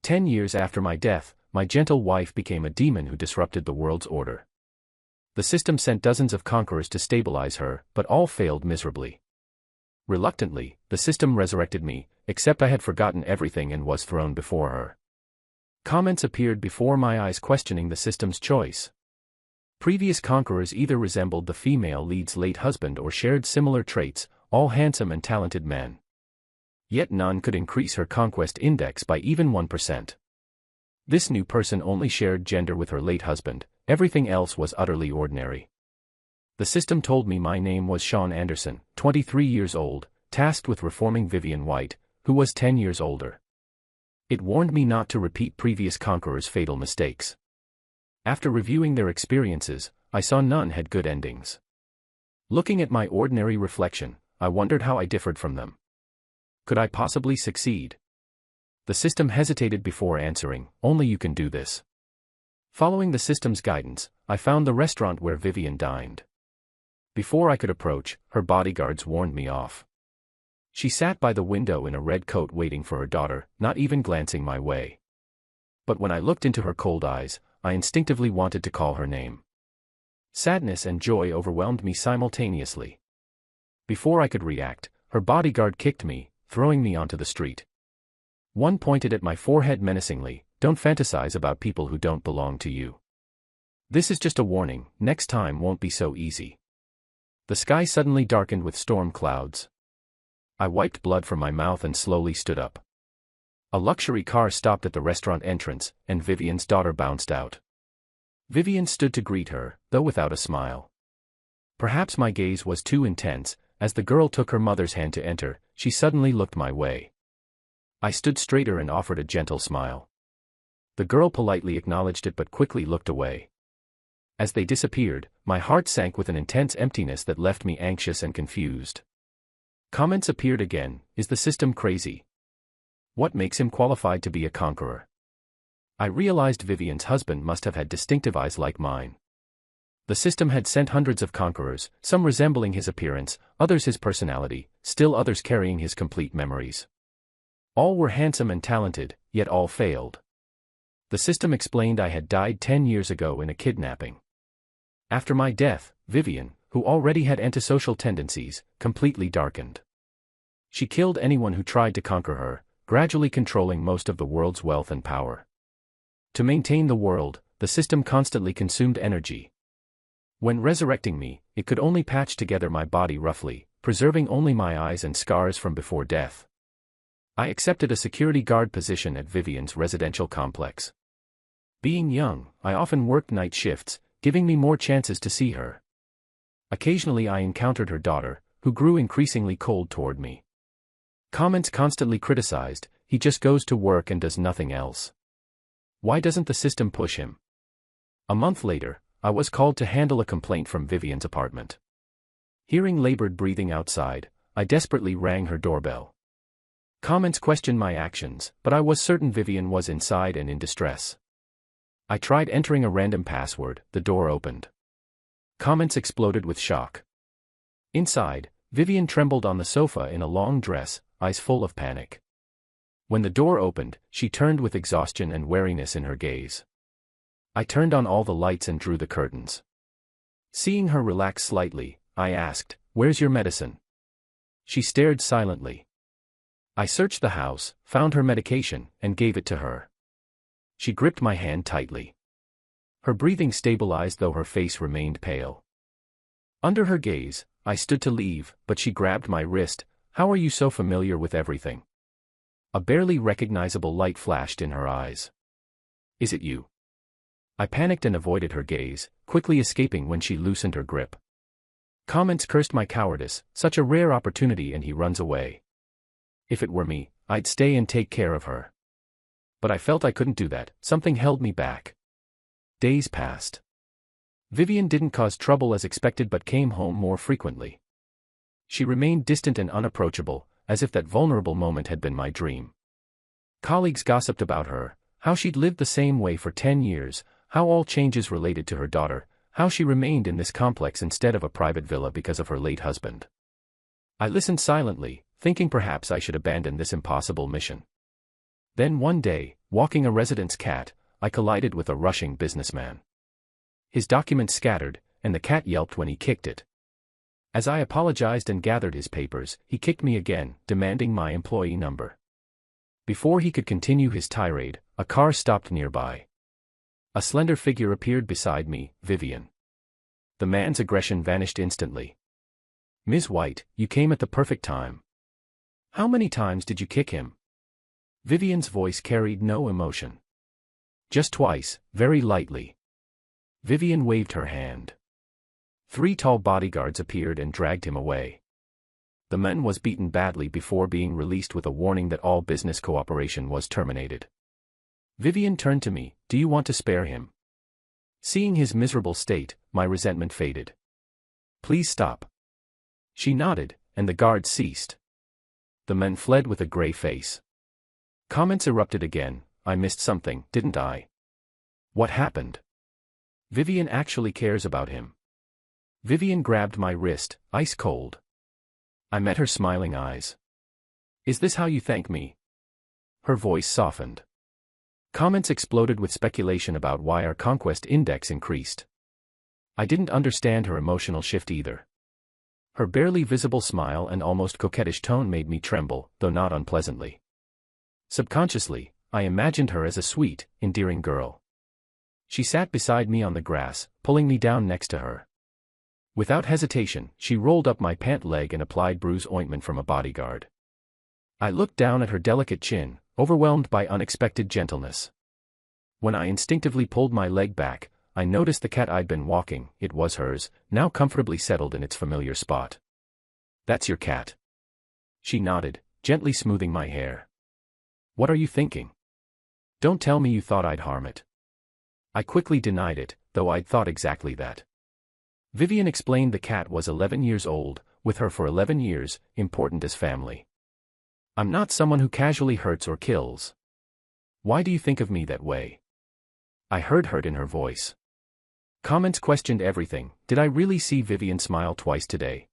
10 years after my death, my gentle wife became a demon who disrupted the world's order. The system sent dozens of conquerors to stabilize her, but all failed miserably. Reluctantly, the system resurrected me, except I had forgotten everything and was thrown before her. Comments appeared before my eyes questioning the system's choice. Previous conquerors either resembled the female lead's late husband or shared similar traits, all handsome and talented men. Yet none could increase her conquest index by even 1%. This new person only shared gender with her late husband, everything else was utterly ordinary. The system told me my name was Sean Anderson, 23 years old, tasked with reforming Vivian White, who was 10 years older. It warned me not to repeat previous conquerors' fatal mistakes. After reviewing their experiences, I saw none had good endings. Looking at my ordinary reflection, I wondered how I differed from them. Could I possibly succeed? The system hesitated before answering, "Only you can do this." Following the system's guidance, I found the restaurant where Vivian dined. Before I could approach, her bodyguards warned me off. She sat by the window in a red coat waiting for her daughter, not even glancing my way. But when I looked into her cold eyes, I instinctively wanted to call her name. Sadness and joy overwhelmed me simultaneously. Before I could react, her bodyguard kicked me, throwing me onto the street. One pointed at my forehead menacingly, "Don't fantasize about people who don't belong to you. This is just a warning, next time won't be so easy." The sky suddenly darkened with storm clouds. I wiped blood from my mouth and slowly stood up. A luxury car stopped at the restaurant entrance, and Vivian's daughter bounced out. Vivian stood to greet her, though without a smile. Perhaps my gaze was too intense. As the girl took her mother's hand to enter, she suddenly looked my way. I stood straighter and offered a gentle smile. The girl politely acknowledged it but quickly looked away. As they disappeared, my heart sank with an intense emptiness that left me anxious and confused. Comments appeared again. Is the system crazy? What makes him qualified to be a conqueror? I realized Vivian's husband must have had distinctive eyes like mine. The system had sent hundreds of conquerors, some resembling his appearance, others his personality, still others carrying his complete memories. All were handsome and talented, yet all failed. The system explained I had died 10 years ago in a kidnapping. After my death, Vivian, who already had antisocial tendencies, completely darkened. She killed anyone who tried to conquer her, gradually controlling most of the world's wealth and power. To maintain the world, the system constantly consumed energy. When resurrecting me, it could only patch together my body roughly, preserving only my eyes and scars from before death. I accepted a security guard position at Vivian's residential complex. Being young, I often worked night shifts, giving me more chances to see her. Occasionally I encountered her daughter, who grew increasingly cold toward me. Comments constantly criticized, "He just goes to work and does nothing else. Why doesn't the system push him?" A month later, I was called to handle a complaint from Vivian's apartment. Hearing labored breathing outside, I desperately rang her doorbell. Comments questioned my actions, but I was certain Vivian was inside and in distress. I tried entering a random password. The door opened. Comments exploded with shock. Inside, Vivian trembled on the sofa in a long dress, eyes full of panic. When the door opened, she turned with exhaustion and wariness in her gaze. I turned on all the lights and drew the curtains. Seeing her relax slightly, I asked, "Where's your medicine?" She stared silently. I searched the house, found her medication, and gave it to her. She gripped my hand tightly. Her breathing stabilized though her face remained pale. Under her gaze, I stood to leave, but she grabbed my wrist. "How are you so familiar with everything?" A barely recognizable light flashed in her eyes. "Is it you?" I panicked and avoided her gaze, quickly escaping when she loosened her grip. Comments cursed my cowardice, such a rare opportunity, and he runs away. If it were me, I'd stay and take care of her. But I felt I couldn't do that, something held me back. Days passed. Vivian didn't cause trouble as expected but came home more frequently. She remained distant and unapproachable, as if that vulnerable moment had been my dream. Colleagues gossiped about her, how she'd lived the same way for 10 years, how all changes related to her daughter, how she remained in this complex instead of a private villa because of her late husband. I listened silently, thinking perhaps I should abandon this impossible mission. Then one day, Walking a resident's cat, I collided with a rushing businessman. His documents scattered, and the cat yelped when he kicked it. As I apologized and gathered his papers, he kicked me again, demanding my employee number. Before he could continue his tirade, a car stopped nearby. A slender figure appeared beside me, Vivian. The man's aggression vanished instantly. "Ms. White, you came at the perfect time. How many times did you kick him?" Vivian's voice carried no emotion. "Just twice, very lightly." Vivian waved her hand. 3 tall bodyguards appeared and dragged him away. The man was beaten badly before being released with a warning that all business cooperation was terminated. Vivian turned to me, "Do you want to spare him?" Seeing his miserable state, my resentment faded. "Please stop." She nodded, and the guards ceased. The men fled with a gray face. Comments erupted again. "I missed something, didn't I? What happened? Vivian actually cares about him." Vivian grabbed my wrist, ice cold. I met her smiling eyes. "Is this how you thank me?" Her voice softened. Comments exploded with speculation about why our conquest index increased. I didn't understand her emotional shift either. Her barely visible smile and almost coquettish tone made me tremble, though not unpleasantly. Subconsciously, I imagined her as a sweet, endearing girl. She sat beside me on the grass, pulling me down next to her. Without hesitation, she rolled up my pant leg and applied bruise ointment from a bodyguard. I looked down at her delicate chin, overwhelmed by unexpected gentleness. When I instinctively pulled my leg back, I noticed the cat I'd been walking, it was hers, now comfortably settled in its familiar spot. "That's your cat." She nodded, gently smoothing my hair. "What are you thinking? Don't tell me you thought I'd harm it." I quickly denied it, though I'd thought exactly that. Vivian explained the cat was 11 years old, with her for 11 years, important as family. "I'm not someone who casually hurts or kills. Why do you think of me that way?" I heard hurt in her voice. Comments questioned everything. Did I really see Vivian smile twice today?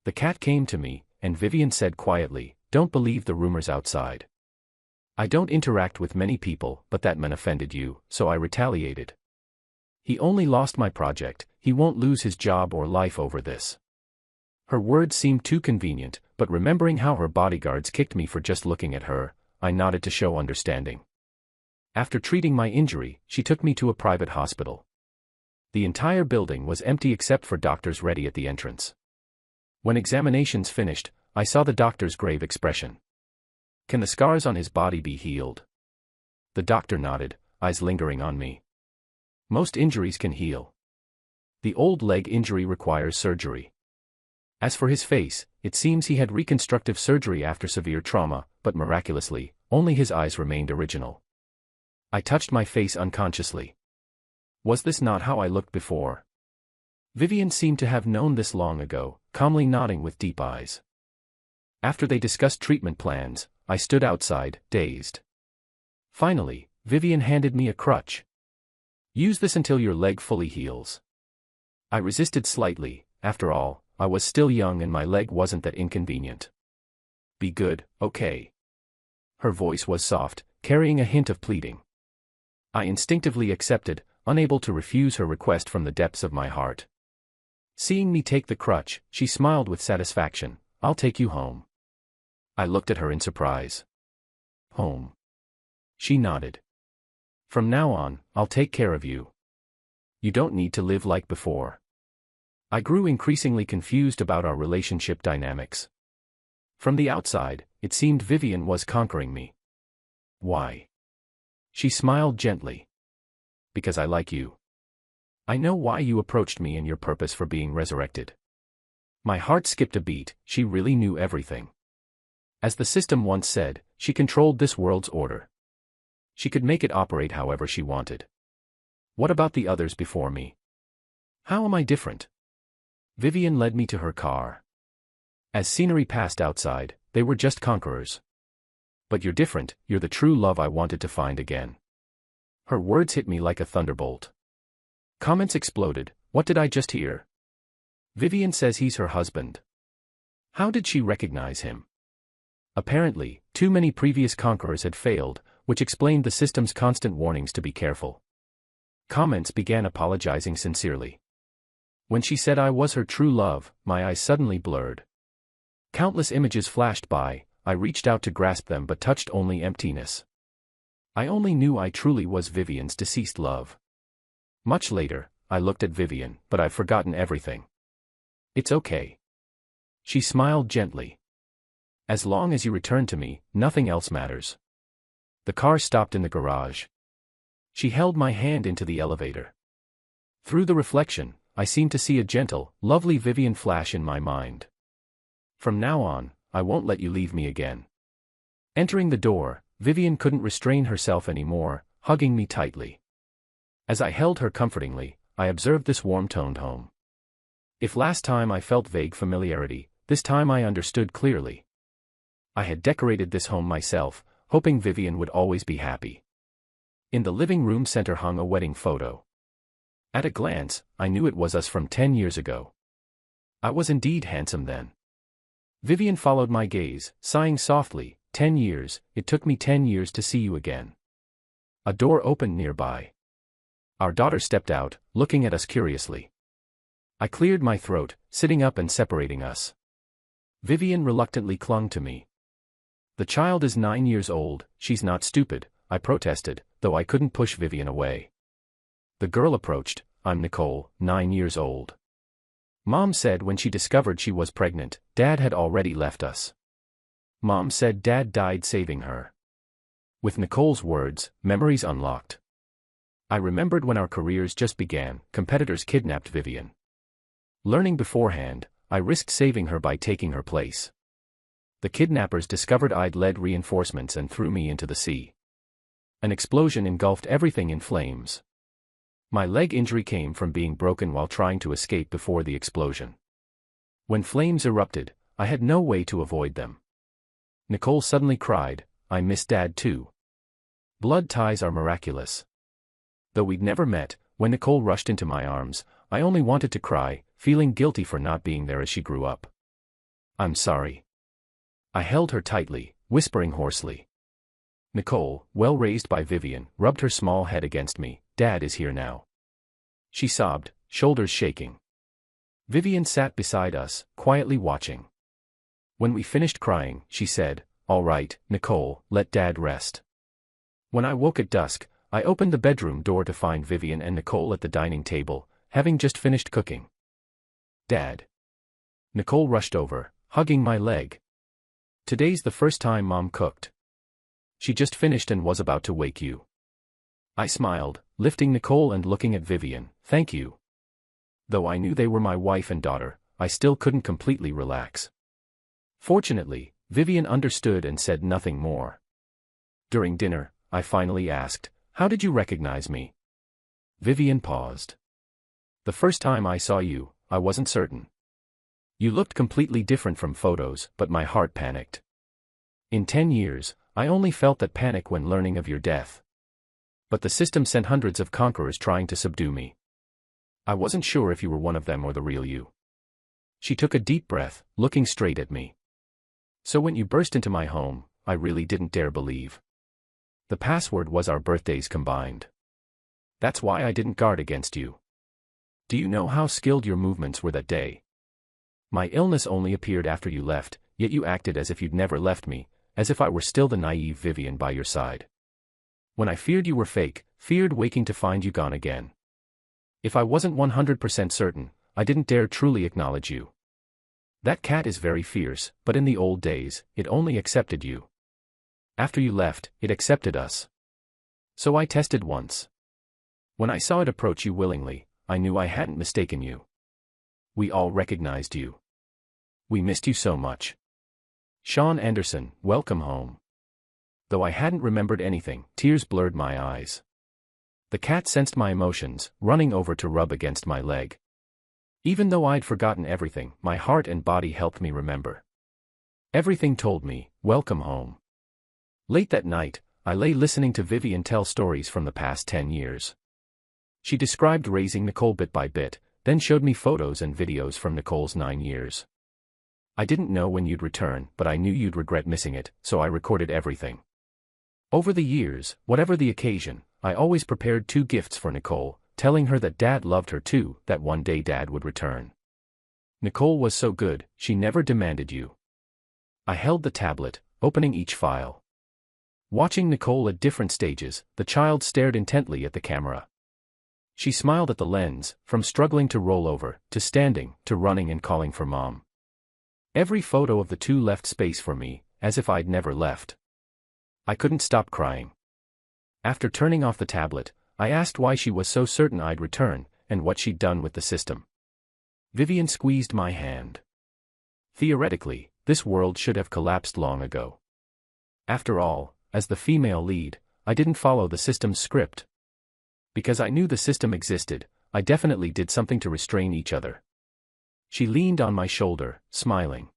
The cat came to me, and Vivian said quietly, "Don't believe the rumors outside." I don't interact with many people, but that man offended you, so I retaliated. He only lost my project, he won't lose his job or life over this. Her words seemed too convenient, but remembering how her bodyguards kicked me for just looking at her, I nodded to show understanding. After treating my injury, she took me to a private hospital. The entire building was empty except for doctors ready at the entrance. When examinations finished, I saw the doctor's grave expression. "Can the scars on his body be healed?" The doctor nodded, eyes lingering on me. "Most injuries can heal. The old leg injury requires surgery." As for his face, it seems he had reconstructive surgery after severe trauma, but miraculously, only his eyes remained original. I touched my face unconsciously. Was this not how I looked before? Vivian seemed to have known this long ago, calmly nodding with deep eyes. After they discussed treatment plans, I stood outside, dazed. Finally, Vivian handed me a crutch. "Use this until your leg fully heals." I resisted slightly. After all, I was still young and my leg wasn't that inconvenient. "Be good, okay?" Her voice was soft, carrying a hint of pleading. I instinctively accepted, unable to refuse her request from the depths of my heart. Seeing me take the crutch, she smiled with satisfaction. "I'll take you home." I looked at her in surprise. "Home?" She nodded. "From now on, I'll take care of you. You don't need to live like before." I grew increasingly confused about our relationship dynamics. From the outside, it seemed Vivian was conquering me. "Why?" She smiled gently. "Because I like you. I know why you approached me and your purpose for being resurrected." My heart skipped a beat. She really knew everything. As the system once said, she controlled this world's order. She could make it operate however she wanted. What about the others before me? How am I different? Vivian led me to her car. As scenery passed outside, they were just conquerors. "But you're different, you're the true love I wanted to find again." Her words hit me like a thunderbolt. Comments exploded. What did I just hear? Vivian says he's her husband. How did she recognize him? Apparently, too many previous conquerors had failed, which explained the system's constant warnings to be careful. Comments began apologizing sincerely. When she said I was her true love, my eyes suddenly blurred. Countless images flashed by, I reached out to grasp them but touched only emptiness. I only knew I truly was Vivian's deceased love. Much later, I looked at Vivian, but I've forgotten everything. It's okay. She smiled gently. As long as you return to me, nothing else matters. The car stopped in the garage. She held my hand into the elevator. Through the reflection, I seemed to see a gentle, lovely Vivian flash in my mind. From now on, I won't let you leave me again. Entering the door, Vivian couldn't restrain herself anymore, hugging me tightly. As I held her comfortingly, I observed this warm-toned home. If last time I felt vague familiarity, this time I understood clearly. I had decorated this home myself, hoping Vivian would always be happy. In the living room center hung a wedding photo. At a glance, I knew it was us from 10 years ago. I was indeed handsome then. Vivian followed my gaze, sighing softly, 10 years, it took me 10 years to see you again. A door opened nearby. Our daughter stepped out, looking at us curiously. I cleared my throat, sitting up and separating us. Vivian reluctantly clung to me. The child is 9 years old, she's not stupid, I protested, though I couldn't push Vivian away. The girl approached. I'm Nicole, 9 years old. Mom said when she discovered she was pregnant, Dad had already left us. Mom said Dad died saving her. With Nicole's words, memories unlocked. I remembered when our careers just began, competitors kidnapped Vivian. Learning beforehand, I risked saving her by taking her place. The kidnappers discovered I'd led reinforcements and threw me into the sea. An explosion engulfed everything in flames. My leg injury came from being broken while trying to escape before the explosion. When flames erupted, I had no way to avoid them. Nicole suddenly cried, I miss Dad too. Blood ties are miraculous. Though we'd never met, when Nicole rushed into my arms, I only wanted to cry, feeling guilty for not being there as she grew up. I'm sorry. I held her tightly, whispering hoarsely. Nicole, well raised by Vivian, rubbed her small head against me. Dad is here now. She sobbed, shoulders shaking. Vivian sat beside us, quietly watching. When we finished crying, she said, All right, Nicole, let Dad rest. When I woke at dusk, I opened the bedroom door to find Vivian and Nicole at the dining table, having just finished cooking. Dad. Nicole rushed over, hugging my leg. Today's the first time Mom cooked. She just finished and was about to wake you. I smiled, lifting Nicole and looking at Vivian, thank you. Though I knew they were my wife and daughter, I still couldn't completely relax. Fortunately, Vivian understood and said nothing more. During dinner, I finally asked, How did you recognize me? Vivian paused. The first time I saw you, I wasn't certain. You looked completely different from photos, but my heart panicked. In 10 years, I only felt that panic when learning of your death. But the system sent hundreds of conquerors trying to subdue me. I wasn't sure if you were one of them or the real you. She took a deep breath, looking straight at me. So when you burst into my home, I really didn't dare believe. The password was our birthdays combined. That's why I didn't guard against you. Do you know how skilled your movements were that day? My illness only appeared after you left, yet you acted as if you'd never left me, as if I were still the naive Vivian by your side. When I feared you were fake, feared waking to find you gone again. If I wasn't 100% certain, I didn't dare truly acknowledge you. That cat is very fierce, but in the old days, it only accepted you. After you left, it accepted us. So I tested once. When I saw it approach you willingly, I knew I hadn't mistaken you. We all recognized you. We missed you so much. Sean Anderson, welcome home. Though I hadn't remembered anything, tears blurred my eyes. The cat sensed my emotions, running over to rub against my leg. Even though I'd forgotten everything, my heart and body helped me remember. Everything told me, welcome home. Late that night, I lay listening to Vivian tell stories from the past 10 years. She described raising Nicole bit by bit, then showed me photos and videos from Nicole's 9 years. I didn't know when you'd return, but I knew you'd regret missing it, so I recorded everything. Over the years, whatever the occasion, I always prepared 2 gifts for Nicole, telling her that Dad loved her too, that one day Dad would return. Nicole was so good, she never demanded you. I held the tablet, opening each file. Watching Nicole at different stages, the child stared intently at the camera. She smiled at the lens, from struggling to roll over, to standing, to running and calling for Mom. Every photo of the 2 left space for me, as if I'd never left. I couldn't stop crying. After turning off the tablet, I asked why she was so certain I'd return, and what she'd done with the system. Vivian squeezed my hand. Theoretically, this world should have collapsed long ago. After all, as the female lead, I didn't follow the system's script. Because I knew the system existed, I definitely did something to restrain each other. She leaned on my shoulder, smiling.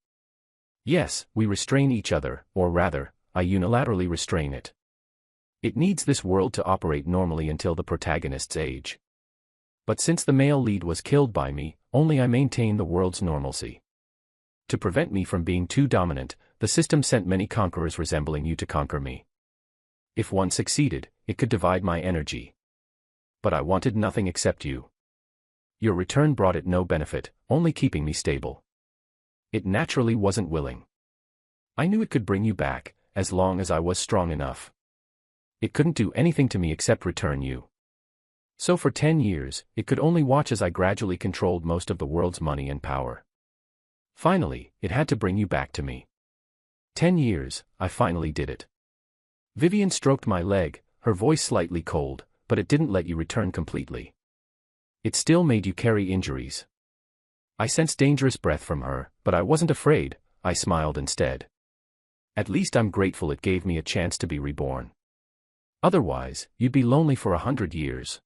Yes, we restrain each other, or rather, I unilaterally restrain it. It needs this world to operate normally until the protagonist's age. But since the male lead was killed by me, only I maintain the world's normalcy. To prevent me from being too dominant, the system sent many conquerors resembling you to conquer me. If one succeeded, it could divide my energy. But I wanted nothing except you. Your return brought it no benefit, only keeping me stable. It naturally wasn't willing. I knew it could bring you back, as long as I was strong enough. It couldn't do anything to me except return you. So for 10 years, it could only watch as I gradually controlled most of the world's money and power. Finally, it had to bring you back to me. 10 years, I finally did it. Vivian stroked my leg, her voice slightly cold, but it didn't let you return completely. It still made you carry injuries. I sensed dangerous breath from her, but I wasn't afraid, I smiled instead. At least I'm grateful it gave me a chance to be reborn. Otherwise, you'd be lonely for 100 years.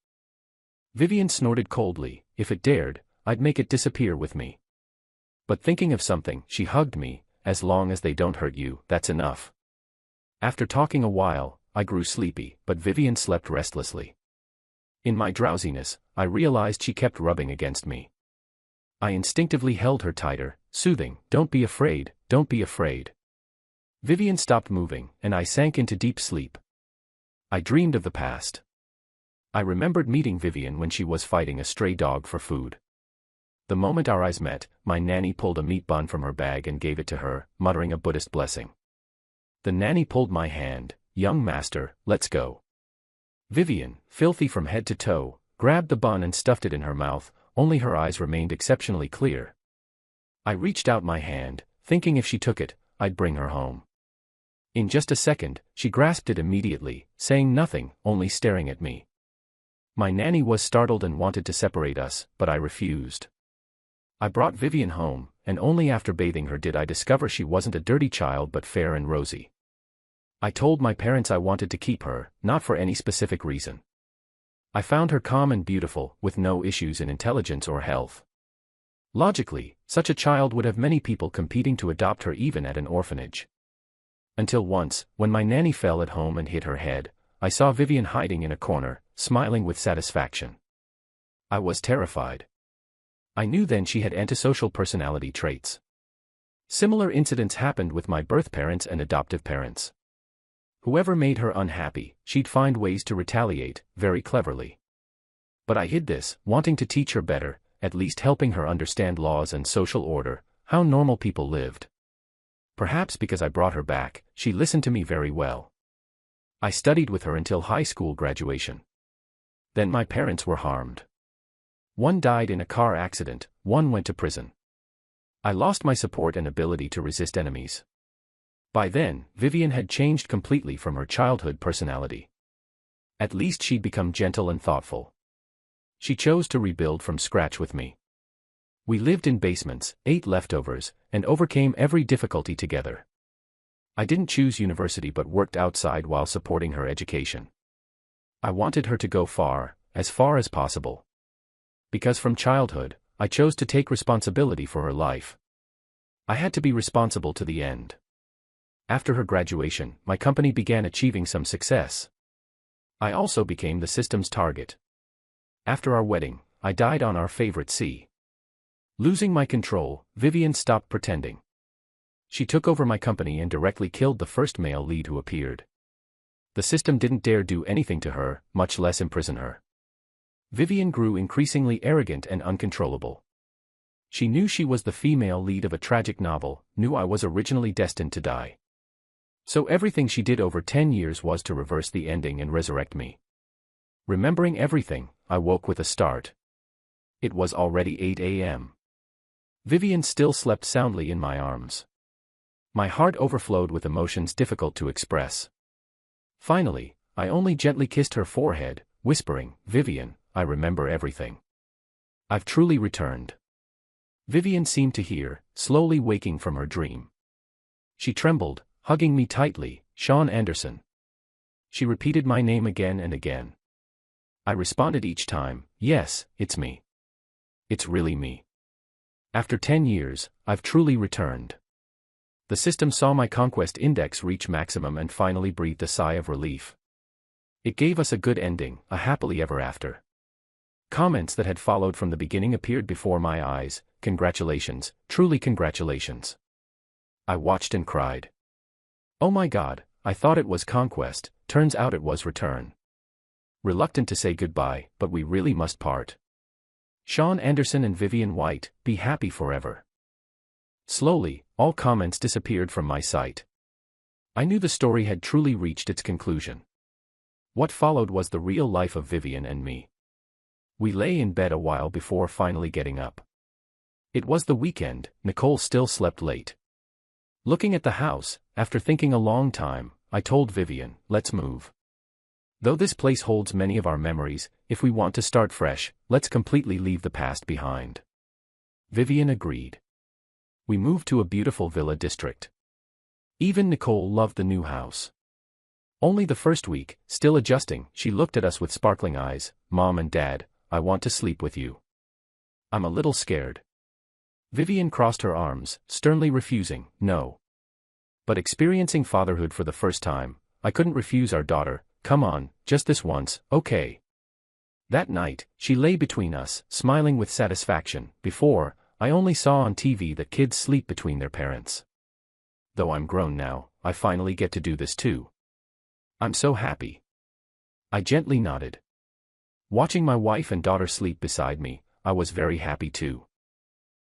Vivian snorted coldly. If it dared, I'd make it disappear with me. But thinking of something, she hugged me. As long as they don't hurt you, that's enough. After talking a while, I grew sleepy, but Vivian slept restlessly. In my drowsiness, I realized she kept rubbing against me. I instinctively held her tighter, soothing, "Don't be afraid, don't be afraid." Vivian stopped moving, and I sank into deep sleep. I dreamed of the past. I remembered meeting Vivian when she was fighting a stray dog for food. The moment our eyes met, my nanny pulled a meat bun from her bag and gave it to her, muttering a Buddhist blessing. The nanny pulled my hand. "Young master, let's go." Vivian, filthy from head to toe, grabbed the bun and stuffed it in her mouth, only her eyes remained exceptionally clear. I reached out my hand, thinking if she took it, I'd bring her home. In just a second, she grasped it immediately, saying nothing, only staring at me. My nanny was startled and wanted to separate us, but I refused. I brought Vivian home, and only after bathing her did I discover she wasn't a dirty child but fair and rosy. I told my parents I wanted to keep her, not for any specific reason. I found her calm and beautiful, with no issues in intelligence or health. Logically, such a child would have many people competing to adopt her even at an orphanage. Until once, when my nanny fell at home and hit her head, I saw Vivian hiding in a corner, smiling with satisfaction. I was terrified. I knew then she had antisocial personality traits. Similar incidents happened with my birth parents and adoptive parents. Whoever made her unhappy, she'd find ways to retaliate, very cleverly. But I hid this, wanting to teach her better, at least helping her understand laws and social order, how normal people lived. Perhaps because I brought her back, she listened to me very well. I studied with her until high school graduation. Then my parents were harmed. One died in a car accident, one went to prison. I lost my support and ability to resist enemies. By then, Vivian had changed completely from her childhood personality. At least she'd become gentle and thoughtful. She chose to rebuild from scratch with me. We lived in basements, ate leftovers, and overcame every difficulty together. I didn't choose university but worked outside while supporting her education. I wanted her to go far as possible. Because from childhood, I chose to take responsibility for her life. I had to be responsible to the end. After her graduation, my company began achieving some success. I also became the system's target. After our wedding, I died on our favorite sea. Losing my control, Vivian stopped pretending. She took over my company and directly killed the first male lead who appeared. The system didn't dare do anything to her, much less imprison her. Vivian grew increasingly arrogant and uncontrollable. She knew she was the female lead of a tragic novel, knew I was originally destined to die. So everything she did over 10 years was to reverse the ending and resurrect me. Remembering everything, I woke with a start. It was already 8 a.m. Vivian still slept soundly in my arms. My heart overflowed with emotions difficult to express. Finally, I only gently kissed her forehead, whispering, "Vivian, I remember everything. I've truly returned." Vivian seemed to hear, slowly waking from her dream. She trembled, hugging me tightly, "Sean Anderson." She repeated my name again and again. I responded each time, "Yes, it's me. It's really me. After 10 years, I've truly returned." The system saw my conquest index reach maximum and finally breathed a sigh of relief. It gave us a good ending, a happily ever after. Comments that had followed from the beginning appeared before my eyes. "Congratulations, truly congratulations." I watched and cried. "Oh my God, I thought it was conquest, turns out it was return." Reluctant to say goodbye, but we really must part. Sean Anderson and Vivian White, be happy forever. Slowly, all comments disappeared from my sight. I knew the story had truly reached its conclusion. What followed was the real life of Vivian and me. We lay in bed a while before finally getting up. It was the weekend, Nicole still slept late. Looking at the house, after thinking a long time, I told Vivian, "Let's move. Though this place holds many of our memories, if we want to start fresh, let's completely leave the past behind." Vivian agreed. We moved to a beautiful villa district. Even Nicole loved the new house. Only the first week, still adjusting, she looked at us with sparkling eyes, "Mom and Dad, I want to sleep with you. I'm a little scared." Vivian crossed her arms, sternly refusing, "No." But experiencing fatherhood for the first time, I couldn't refuse our daughter. "Come on, just this once, okay?" That night, she lay between us, smiling with satisfaction. Before, I only saw on TV that kids sleep between their parents. Though I'm grown now, I finally get to do this too. I'm so happy. I gently nodded. Watching my wife and daughter sleep beside me, I was very happy too.